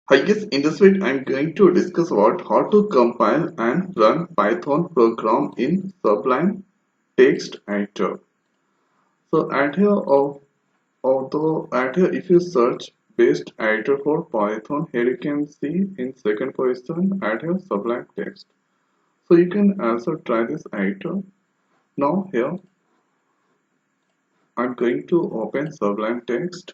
Hi guys, in this video I'm going to discuss about how to compile and run Python program in Sublime text editor. So at here if you search best editor for Python, here you can see in second position at here Sublime text. So you can also try this editor. Now here I'm going to open Sublime text.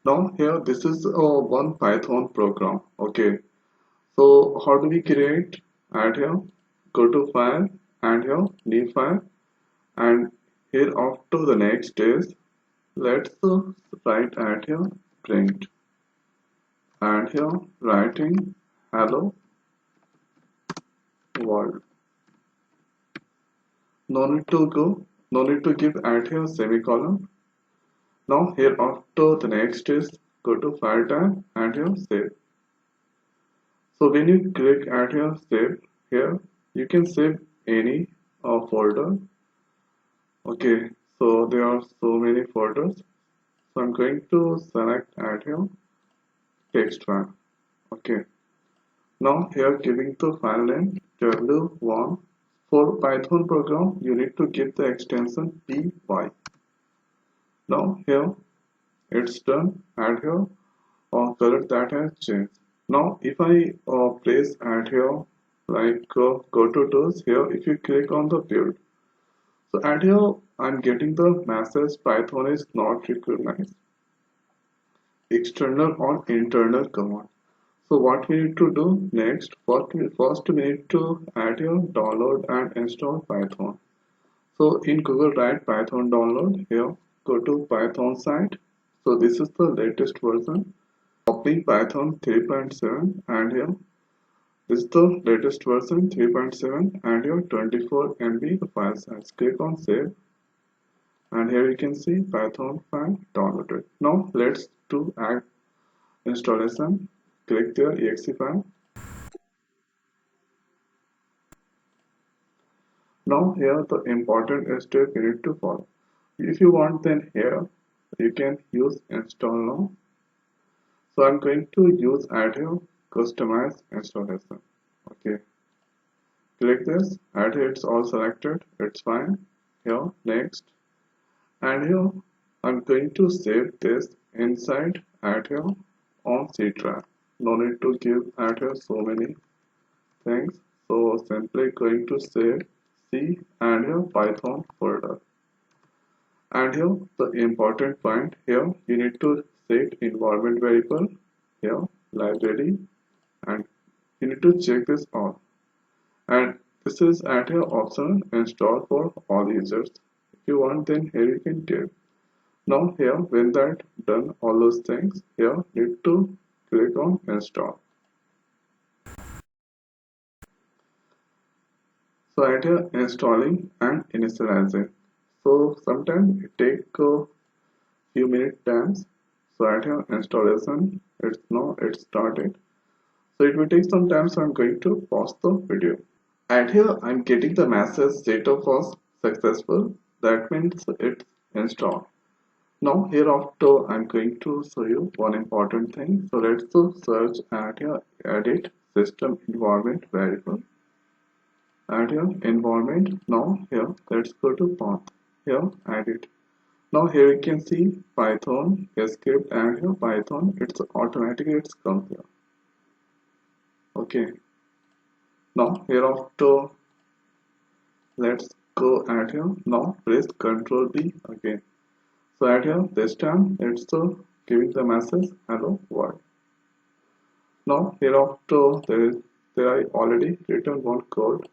Now here this is one Python program. Okay. So how do we create? Add here, go to file and here new file, and here after the next is let's write at here print, and here writing hello world. No need to give at here semicolon. Now here after the next is go to file tab and here save. So when you click at here save, here you can save any folder. Okay, so there are so many folders. So I'm going to select add here text file. Okay. Now here giving the file name w1. For Python program, you need to give the extension py. Now here it's done. Add here color that has changed. Now if I press add here like go to tools here, if you click on the build. So add here I'm getting the message Python is not recognized external or internal command. So what we need to do next, first we need to add your download and install Python. So in Google write Python download, here go to Python site. So this is the latest version. Copy Python 3.7 and here this is the latest version 3.7 and your 24 MB the file size. Click on save and here you can see Python file downloaded. Now let's do add installation. Click there exe file. Now here the important step you need to follow. If you want, then here you can use install now. So I'm going to use add here customize installation. Okay, click this, add here, it's all selected, it's fine. Here next, and here I'm going to save this inside add here on C drive. No need to give add here so many things. So simply going to save C and here Python folder. And here the important point, here you need to set environment variable, here library, and you need to check this all. And this is at here optional install for all users. If you want, then here you can give. Now here when that done all those things, here need to click on install. So at here installing and initializing. So sometimes it take a few minute times. So at here installation, it's started. So it will take some time, so I'm going to pause the video. And here I'm getting the message setup was successful. That means it's installed. Now hereafter I'm going to show you one important thing. So let's search at here edit system environment variable. Add here environment. Now here let's go to path. Here edit. Now here you can see Python script and here Python. It's automatically it's come here. Okay. Now hereafter let's go at here. Now press Ctrl B again. So at here this time it's giving the message hello world. Now hereafter there I already written one code.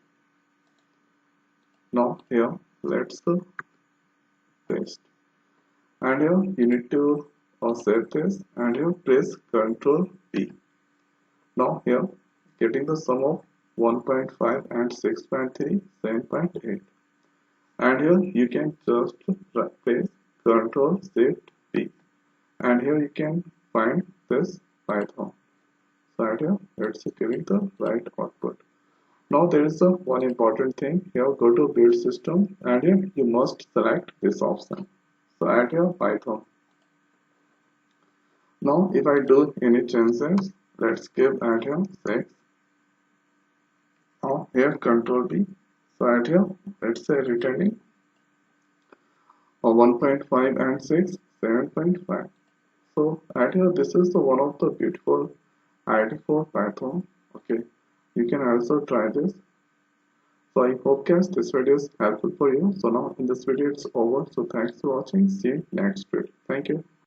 Now here let's paste. And here you need to save this and here press Ctrl B. Now here getting the sum of 1.5 and 6.3 7.8, and here you can just press Ctrl Shift B and here you can find this Python. So right here it's giving the right output. Now there is a one important thing here, go to build system and here you must select this option. So add here Python. Now if I do any changes, let's give add here 6. Now here control B. So add here, let's say returning 1.5 and 6, 7.5. So add here, this is the one of the beautiful ID for Python. Okay, you can also try this. So I hope guys this video is helpful for you. So now in this video it's over. So thanks for watching. See you next video. Thank you.